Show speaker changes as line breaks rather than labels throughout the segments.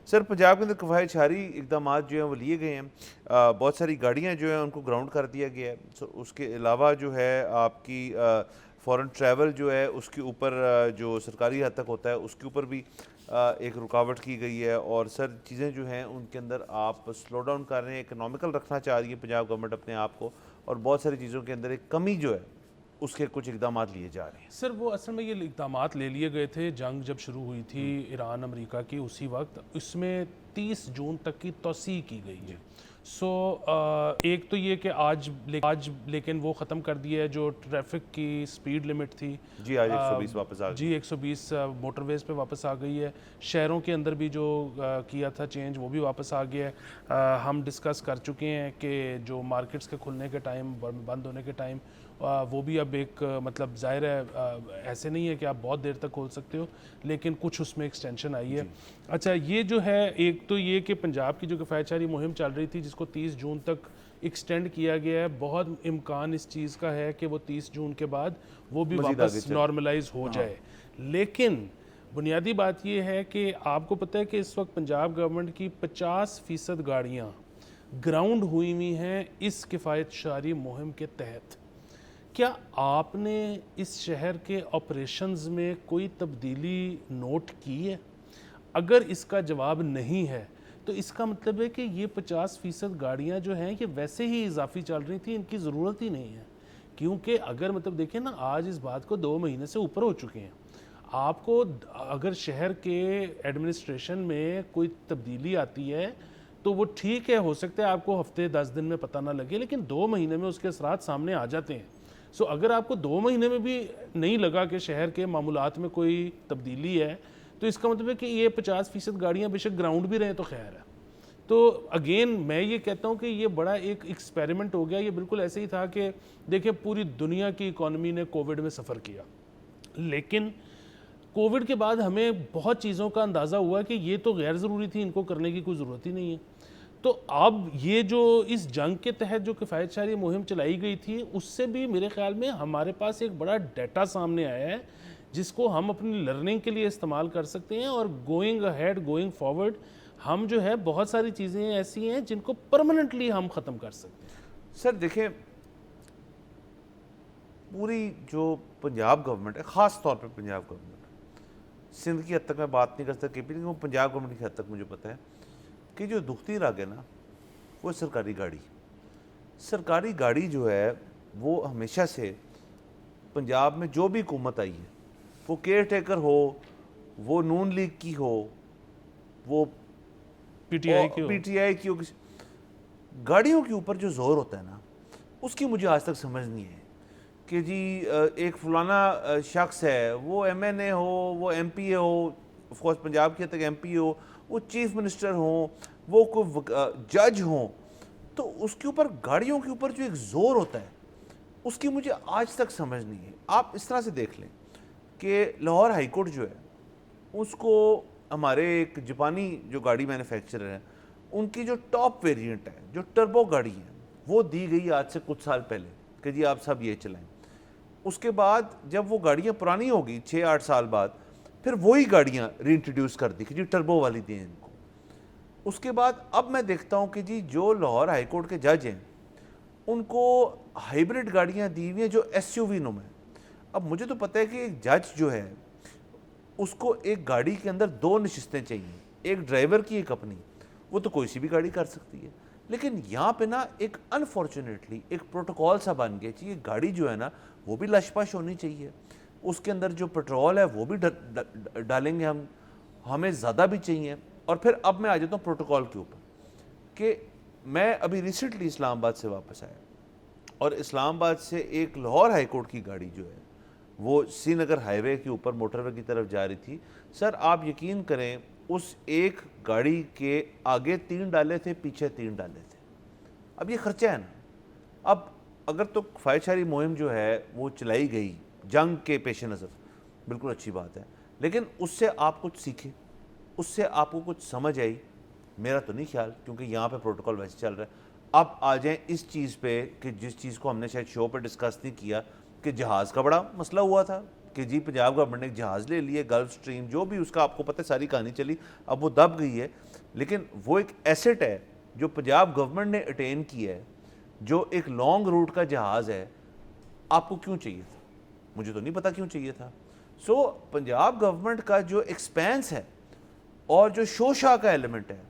سر پنجاب کے اندر کفایت شہری اقدامات جو ہیں وہ لیے گئے ہیں. بہت ساری گاڑیاں جو ہیں ان کو گراؤنڈ کر دیا گیا ہے. اس کے علاوہ جو ہے آپ کی فورن ٹریول جو ہے اس کے اوپر جو سرکاری حد تک ہوتا ہے اس کے اوپر بھی ایک رکاوٹ کی گئی ہے. اور سر چیزیں جو ہیں ان کے اندر آپ سلو ڈاؤن کر رہے ہیں, اکنامیکل رکھنا چاہ رہی ہے پنجاب گورنمنٹ اپنے آپ کو, اور بہت ساری چیزوں کے اندر ایک کمی جو ہے اس کے کچھ اقدامات لیے جا رہے ہیں.
سر وہ اصل میں یہ اقدامات لے لیے گئے تھے جنگ جب شروع ہوئی تھی ایران امریکہ کی, اسی وقت اس میں 30 جون تک کی توسیع کی گئی ہے. سو ایک تو یہ کہ آج لیکن وہ ختم کر دیا ہے جو ٹریفک کی سپیڈ لیمٹ تھی.
جی آج 120 واپس آ
جی 120 موٹر ویز پہ واپس آ گئی ہے. شہروں کے اندر بھی جو کیا تھا چینج وہ بھی واپس آ گیا ہے. ہم ڈسکس کر چکے ہیں کہ جو مارکیٹس کے کھلنے کے ٹائم بند ہونے کے ٹائم وہ بھی اب ایک مطلب ظاہر ہے ایسے نہیں ہے کہ آپ بہت دیر تک کھول سکتے ہو, لیکن کچھ اس میں ایکسٹینشن آئی ہے. اچھا یہ جو ہے ایک تو یہ کہ پنجاب کی جو کفایت شہری مہم چل رہی تھی جس کو 30 جون تک ایکسٹینڈ کیا گیا ہے, بہت امکان اس چیز کا ہے کہ وہ 30 جون کے بعد وہ بھی واپس نارملائز ہو جائے. لیکن بنیادی بات یہ ہے کہ آپ کو پتہ ہے کہ اس وقت پنجاب گورنمنٹ کی 50% گاڑیاں گراؤنڈ ہوئی ہوئی ہیں اس کفایت شہری مہم کے تحت. کیا آپ نے اس شہر کے آپریشنز میں کوئی تبدیلی نوٹ کی ہے؟ اگر اس کا جواب نہیں ہے تو اس کا مطلب ہے کہ یہ 50% گاڑیاں جو ہیں یہ ویسے ہی اضافی چل رہی تھیں, ان کی ضرورت ہی نہیں ہے. کیونکہ اگر مطلب دیکھیں نا, آج اس بات کو 2 مہینے سے اوپر ہو چکے ہیں. آپ کو اگر شہر کے ایڈمنسٹریشن میں کوئی تبدیلی آتی ہے تو وہ ٹھیک ہے, ہو سکتا ہے آپ کو ہفتے 10 دن میں پتہ نہ لگے, لیکن 2 مہینے میں اس کے اثرات سامنے آ جاتے ہیں. سو اگر آپ کو 2 مہینے میں بھی نہیں لگا کہ شہر کے معمولات میں کوئی تبدیلی ہے تو اس کا مطلب ہے کہ یہ 50% گاڑیاں بے شک گراؤنڈ بھی رہیں تو خیر ہے. تو اگین میں یہ کہتا ہوں کہ یہ بڑا ایک ایکسپیریمنٹ ہو گیا. یہ بالکل ایسے ہی تھا کہ دیکھیں پوری دنیا کی اکانومی نے کووڈ میں سفر کیا, لیکن کووڈ کے بعد ہمیں بہت چیزوں کا اندازہ ہوا کہ یہ تو غیر ضروری تھی, ان کو کرنے کی کوئی ضرورت ہی نہیں ہے. تو اب یہ جو اس جنگ کے تحت جو کفایت شہری مہم چلائی گئی تھی اس سے بھی میرے خیال میں ہمارے پاس ایک بڑا ڈیٹا سامنے آیا ہے جس کو ہم اپنی لرننگ کے لیے استعمال کر سکتے ہیں, اور گوئنگ اہیڈ گوئنگ فارورڈ ہم جو ہے بہت ساری چیزیں ایسی ہیں جن کو پرماننٹلی ہم ختم کر سکتے ہیں.
سر دیکھیں پوری جو پنجاب گورنمنٹ ہے, خاص طور پہ پنجاب گورنمنٹ, سندھ کی حد تک میں بات نہیں کر سکتا لیکن وہ پنجاب گورنمنٹ کی حد تک مجھے پتہ ہے کہ جو دکھتی راگ ہے نا وہ سرکاری گاڑی. سرکاری گاڑی جو ہے وہ ہمیشہ سے پنجاب میں جو بھی حکومت آئی ہے, وہ کیئر ٹیکر ہو, وہ نون لیگ کی ہو, وہ
پی ٹی آئی
کی ہو, گاڑیوں کے اوپر جو زور ہوتا ہے نا اس کی مجھے آج تک سمجھ نہیں ہے کہ جی ایک فلانا شخص ہے, وہ ایم این اے ہو, وہ ایم پی اے ہو, آف کورس پنجاب کی حد تک ایم پی اے ہو, وہ چیف منسٹر ہوں, وہ کوئی جج ہوں, تو اس کے اوپر گاڑیوں کے اوپر جو ایک زور ہوتا ہے اس کی مجھے آج تک سمجھ نہیں ہے. آپ اس طرح سے دیکھ لیں کہ لاہور ہائی کورٹ جو ہے اس کو ہمارے ایک جاپانی جو گاڑی مینوفیکچرر ہیں ان کی جو ٹاپ ویریئنٹ ہے, جو ٹربو گاڑی ہے, وہ دی گئی آج سے کچھ سال پہلے کہ جی آپ سب یہ چلائیں. اس کے بعد جب وہ گاڑیاں پرانی ہو گئی 6-8 سال بعد, پھر وہی گاڑیاں ری انٹروڈیوس کر دی کہ جی ٹربو والی دیں ان کو. اس کے بعد اب میں دیکھتا ہوں کہ جی جو لاہور ہائی کورٹ کے جج ہیں ان کو ہائیبرڈ گاڑیاں دی ہوئی ہیں جو ایس یو وی نم ہے. اب مجھے تو پتہ ہے کہ ایک جج جو ہے اس کو ایک گاڑی کے اندر 2 نشستیں چاہیے, ایک ڈرائیور کی ایک اپنی, وہ تو کوئی سی بھی گاڑی کر سکتی ہے. لیکن یہاں پہ نا ایک انفارچونیٹلی ایک پروٹوکول سا بن گیا چاہیے, گاڑی جو ہے نا وہ بھی لش پش ہونی چاہیے, اس کے اندر جو پیٹرول ہے وہ بھی ڈالیں گے ہم, ہمیں زیادہ بھی چاہیے. اور پھر اب میں آ جاتا ہوں پروٹوکول کے اوپر کہ میں ابھی ریسنٹلی اسلام آباد سے واپس آیا, اور اسلام آباد سے ایک لاہور ہائی کورٹ کی گاڑی جو ہے وہ سری نگر ہائی وے کے اوپر موٹر وے کی طرف جا رہی تھی. سر آپ یقین کریں اس ایک گاڑی کے آگے 3 ڈالے تھے, پیچھے 3 ڈالے تھے. اب یہ خرچہ ہے نا. اب اگر تو کفایت شہری مہم جو ہے وہ چلائی گئی جنگ کے پیش نظر, بالکل اچھی بات ہے, لیکن اس سے آپ کچھ سیکھیں, اس سے آپ کو کچھ سمجھ آئی, میرا تو نہیں خیال, کیونکہ یہاں پہ پروٹوکول ویسے چل رہا ہے. اب آ جائیں اس چیز پہ کہ جس چیز کو ہم نے شاید شو پہ ڈسکس نہیں کیا کہ جہاز کا بڑا مسئلہ ہوا تھا کہ جی پنجاب گورنمنٹ نے ایک جہاز لے لیے گلف سٹریم، جو بھی اس کا آپ کو پتہ ہے ساری کہانی چلی، اب وہ دب گئی ہے، لیکن وہ ایک ایسٹ ہے جو پنجاب گورنمنٹ نے اٹین کی ہے، جو ایک لانگ روٹ کا جہاز ہے. آپ کو کیوں چاہیے تھا؟ مجھے تو نہیں پتا کیوں چاہیے تھا. سو پنجاب گورنمنٹ کا جو ایکسپینس ہے اور جو شوشا کا ایلیمنٹ ہے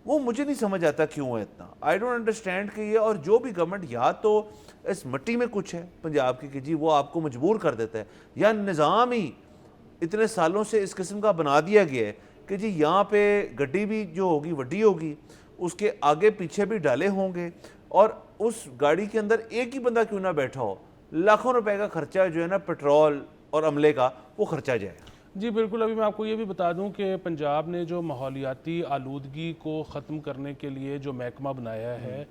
وہ مجھے نہیں سمجھ آتا کیوں ہے اتنا. آئی ڈونٹ انڈرسٹینڈ کہ یہ، اور جو بھی گورنمنٹ یا تو اس مٹی میں کچھ ہے پنجاب کی کہ جی وہ آپ کو مجبور کر دیتا ہے، یا نظام ہی اتنے سالوں سے اس قسم کا بنا دیا گیا ہے کہ جی یہاں پہ گڈی بھی جو ہوگی وڈی ہوگی، اس کے آگے پیچھے بھی ڈالے ہوں گے، اور اس گاڑی کے اندر ایک ہی بندہ کیوں نہ بیٹھا ہو، لاکھوں روپے کا خرچہ جو ہے نا پیٹرول اور عملے کا وہ خرچہ جائے.
جی بالکل. ابھی میں آپ کو یہ بھی بتا دوں کہ پنجاب نے جو ماحولیاتی آلودگی کو ختم کرنے کے لیے جو محکمہ بنایا ہے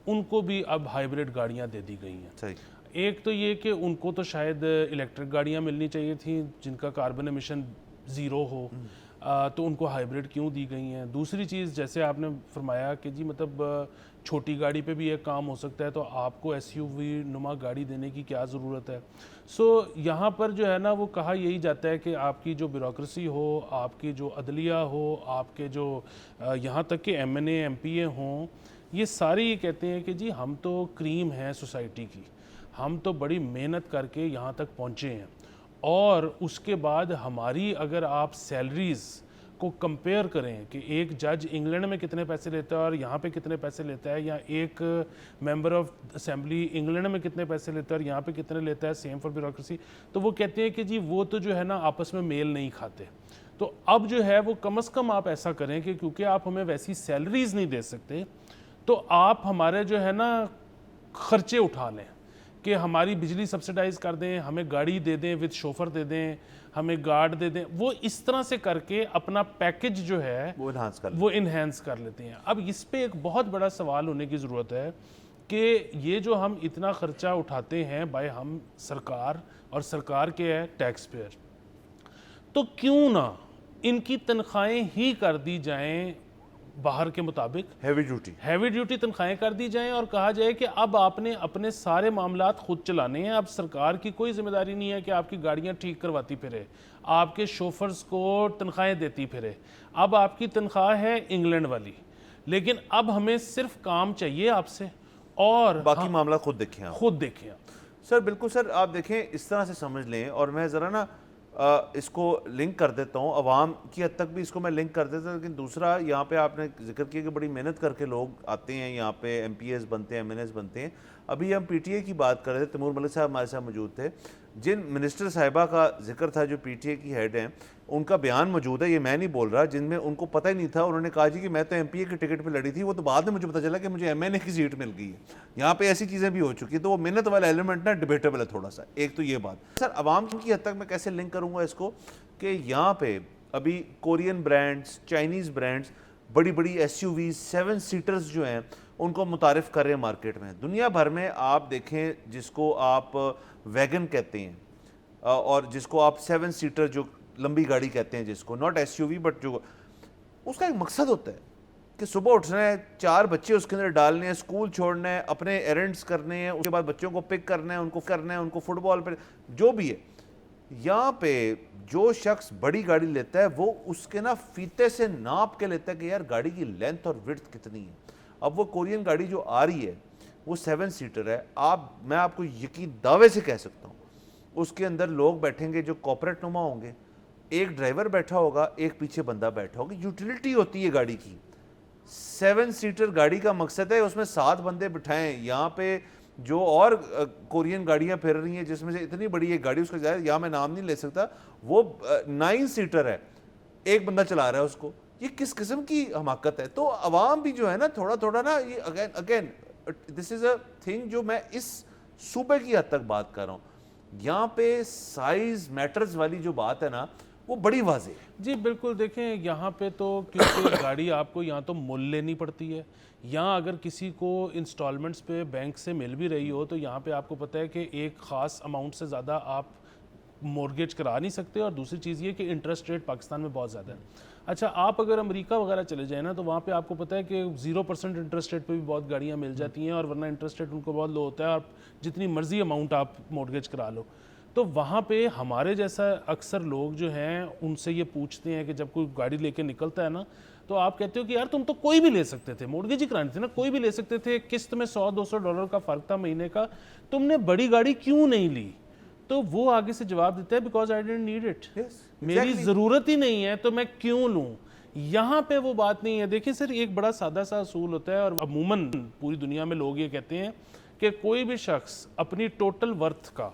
ان کو بھی اب ہائیبریڈ گاڑیاں دے دی گئی ہیں.
صحیح.
ایک تو یہ کہ ان کو تو شاید الیکٹرک گاڑیاں ملنی چاہیے تھیں جن کا کاربن ایمیشن زیرو ہو، تو ان کو ہائیبریڈ کیوں دی گئی ہیں. دوسری چیز جیسے آپ نے فرمایا کہ جی مطلب چھوٹی گاڑی پہ بھی ایک کام ہو سکتا ہے، تو آپ کو ایس یو وی نما گاڑی دینے کی کیا ضرورت ہے. سو یہاں پر جو ہے نا وہ کہا یہی جاتا ہے کہ آپ کی جو بیوروکریسی ہو، آپ کی جو عدلیہ ہو، آپ کے جو یہاں تک کہ M N A M P A ہوں، یہ سارے یہ کہتے ہیں کہ جی ہم تو کریم ہیں سوسائٹی کی، ہم تو بڑی محنت کر کے یہاں تک پہنچے ہیں، اور اس کے بعد ہماری اگر آپ سیلریز کو کمپیئر کریں کہ ایک جج انگلینڈ میں کتنے پیسے لیتا ہے اور یہاں پہ کتنے پیسے لیتا ہے، یا ایک ممبر آف اسمبلی انگلینڈ میں کتنے پیسے لیتا ہے اور یہاں پہ کتنے لیتا ہے، سیم فار بیوروکریسی، تو وہ کہتے ہیں کہ جی وہ تو جو ہے نا آپس میں میل نہیں کھاتے. تو اب جو ہے وہ کم از کم آپ ایسا کریں کہ کیونکہ آپ ہمیں ویسی سیلریز نہیں دے سکتے، تو آپ ہمارے جو ہے نا خرچے اٹھا لیں، کہ ہماری بجلی سبسیڈائز کر دیں، ہمیں گاڑی دے دیں وتھ شوفر دے دیں، ہمیں گارڈ دے دیں. وہ اس طرح سے کر کے اپنا پیکج جو ہے وہ انہینس کر لیتے ہیں. اب اس پہ ایک بہت بڑا سوال ہونے کی ضرورت ہے کہ یہ جو ہم اتنا خرچہ اٹھاتے ہیں بھائی ہم سرکار، اور سرکار کے ہے ٹیکس پیئر، تو کیوں نہ ان کی تنخواہیں ہی کر دی جائیں باہر کے مطابق، ہیوی ڈیوٹی تنخواہیں کر دی جائیں، اور کہا جائے کہ اب آپ نے اپنے سارے معاملات خود چلانے ہیں. اب سرکار کی کوئی ذمہ داری نہیں ہے کہ آپ کی گاڑیاں ٹھیک کرواتی پھرے، آپ کے شوفرز کو تنخواہیں دیتی پھرے. اب آپ کی تنخواہ ہے انگلینڈ والی، لیکن اب ہمیں صرف کام چاہیے آپ سے، اور
باقی معاملات خود دیکھیں. سر بالکل سر، آپ دیکھیں اس طرح سے سمجھ لیں، اور میں ذرا نا اس کو لنک کر دیتا ہوں، عوام کی حد تک بھی اس کو میں لنک کر دیتا ہوں. لیکن دوسرا یہاں پہ آپ نے ذکر کیا کہ بڑی محنت کر کے لوگ آتے ہیں یہاں پہ، ایم پی ایز بنتے ہیں، ایم این ایز بنتے ہیں. ابھی ہم پی ٹی اے کی بات کر رہے تھے، تیمور ملک صاحب ہمارے ساتھ موجود تھے، جن منسٹر صاحبہ کا ذکر تھا جو پی ٹی اے کی ہیڈ ہیں، ان کا بیان موجود ہے، یہ میں نہیں بول رہا، جن میں ان کو پتہ ہی نہیں تھا. انہوں نے کہا جی کہ میں تو ایم پی اے کی ٹکٹ پہ لڑی تھی، وہ تو بعد میں مجھے پتہ چلا کہ مجھے ایم این اے کی سیٹ مل گئی ہے. یہاں پہ ایسی چیزیں بھی ہو چکی ہیں، تو وہ محنت والا ایلیمنٹ نا ڈیبیٹیبل ہے تھوڑا سا. ایک تو یہ بات سر، عوام کی حد تک میں کیسے لنک کروں گا اس کو، کہ یہاں پہ ابھی کورین برانڈز، چائنیز برانڈز، بڑی بڑی ایس یو ویز 7 سیٹرز جو ہیں ان کو متعارف کر رہے ہیں مارکیٹ میں. دنیا بھر میں آپ دیکھیں جس کو آپ ویگن کہتے ہیں، اور جس کو آپ 7 سیٹر جو لمبی گاڑی کہتے ہیں، جس کو not S U V but جو اس کا ایک مقصد ہوتا ہے کہ صبح اٹھنا ہے، 4 بچے اس کے اندر ڈالنے ہیں، اسکول چھوڑنا ہے، اپنے ایرنڈس کرنے ہیں، اس کے بعد بچوں کو پک کرنا ہے، ان کو فٹ بال پہ جو بھی ہے. یہاں پہ جو شخص بڑی گاڑی لیتا ہے وہ اس کے نا فیتے سے ناپ کے لیتا ہے کہ یار گاڑی کی لینتھ اور وڈتھ کتنی ہے. اب وہ کورین گاڑی جو آ رہی ہے وہ 7 سیٹر ہے. میں آپ کو یقین دعوے سے کہہ سکتا ہوں اس کے اندر لوگ بیٹھیں گے جو کارپوریٹ نما ہوں گے، ایک ڈرائیور بیٹھا ہوگا، ایک پیچھے بندہ بیٹھا ہوگا. یوٹیلیٹی ہوتی ہے گاڑی کی. 7 سیٹر گاڑی کا مقصد ہے اس میں 7 بندے بٹھائیں. یہاں پہ جو اور کورین گاڑیاں پھر رہی ہیں جس میں سے اتنی بڑی ایک گاڑی، اس کا ظاہر یہاں میں نام نہیں لے سکتا، وہ 9 سیٹر ہے، ایک بندہ چلا رہا ہے اس کو. یہ کس قسم کی حماقت ہے. تو عوام بھی جو ہے نا تھوڑا نا، یہ again this is a thing جو میں اس صوبے کی حد تک بات کر رہا ہوں. یہاں پہ سائز میٹرز والی جو بات ہے نا وہ بڑی واضح ہے.
جی بالکل. دیکھیں یہاں پہ تو کیونکہ گاڑی آپ کو یہاں تو مول لینی پڑتی ہے، یہاں اگر کسی کو انسٹالمنٹس پہ بینک سے مل بھی رہی ہو تو یہاں پہ آپ کو پتہ ہے کہ ایک خاص اماؤنٹ سے زیادہ آپ مورگیج کرا نہیں سکتے. اور دوسری چیز یہ کہ انٹرسٹ ریٹ پاکستان میں بہت زیادہ ہے. اچھا آپ اگر امریکہ وغیرہ چلے جائیں نا تو وہاں پہ آپ کو پتہ ہے کہ 0% انٹرسٹ ریٹ پہ بھی بہت گاڑیاں مل جاتی ہیں، اور ورنہ انٹرسٹ ریٹ ان کو بہت لو ہوتا ہے، اور جتنی مرضی اماؤنٹ آپ مورگیج کرا لو. تو وہاں پہ ہمارے جیسا اکثر لوگ جو ہیں ان سے یہ پوچھتے ہیں کہ جب کوئی گاڑی لے کے نکلتا ہے نا تو آپ کہتے ہو کہ یار تم تو کوئی بھی لے سکتے تھے, مورگیج ہی کرانی تھی نا, کوئی بھی لے سکتے تھے, قسط میں $100-200 کا فرق تھا مہینے کا, تم نے بڑی گاڑی کیوں نہیں لی؟ تو وہ آگے سے جواب دیتا ہے because I don't need it, میری ضرورت ہی نہیں ہے تو میں کیوں لوں. یہاں پہ وہ بات نہیں ہے. دیکھیں سر, ایک بڑا سادہ سا اصول ہوتا ہے اور عموماً پوری دنیا میں لوگ یہ کہتے ہیں کہ کوئی بھی شخص اپنی ٹوٹل ورتھ کا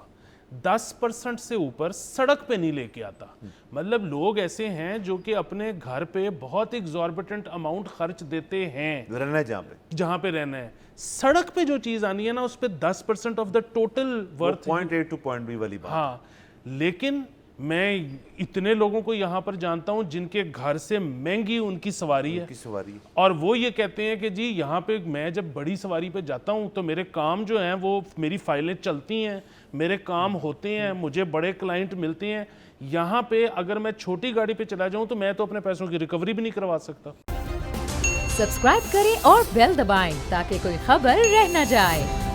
10% سے اوپر سڑک پہ نہیں لے کے آتا. مطلب لوگ ایسے ہیں جو کہ اپنے گھر پہ بہت ایگزاربیٹنٹ اماؤنٹ خرچ دیتے ہیں
رہنا ہے
جہاں پہ رہنا ہے, سڑک پہ جو چیز آنی ہے نا اس پہ 10% of the total worth.
Point A to point B والی بات.
ہاں, لیکن میں اتنے لوگوں کو یہاں پر جانتا ہوں جن کے گھر سے مہنگی ان کی سواری ہے, اور وہ یہ کہتے ہیں کہ جی یہاں پہ میں جب بڑی سواری پہ جاتا ہوں تو میرے کام جو ہیں وہ, میری فائلیں چلتی ہیں, میرے کام ہوتے ہیں, مجھے بڑے کلائنٹ ملتے ہیں. یہاں پہ اگر میں چھوٹی گاڑی پہ چلا جاؤں تو میں تو اپنے پیسوں کی ریکوری بھی نہیں کروا سکتا.
سبسکرائب کریں اور بیل دبائیں تاکہ کوئی خبر رہ نہ جائے.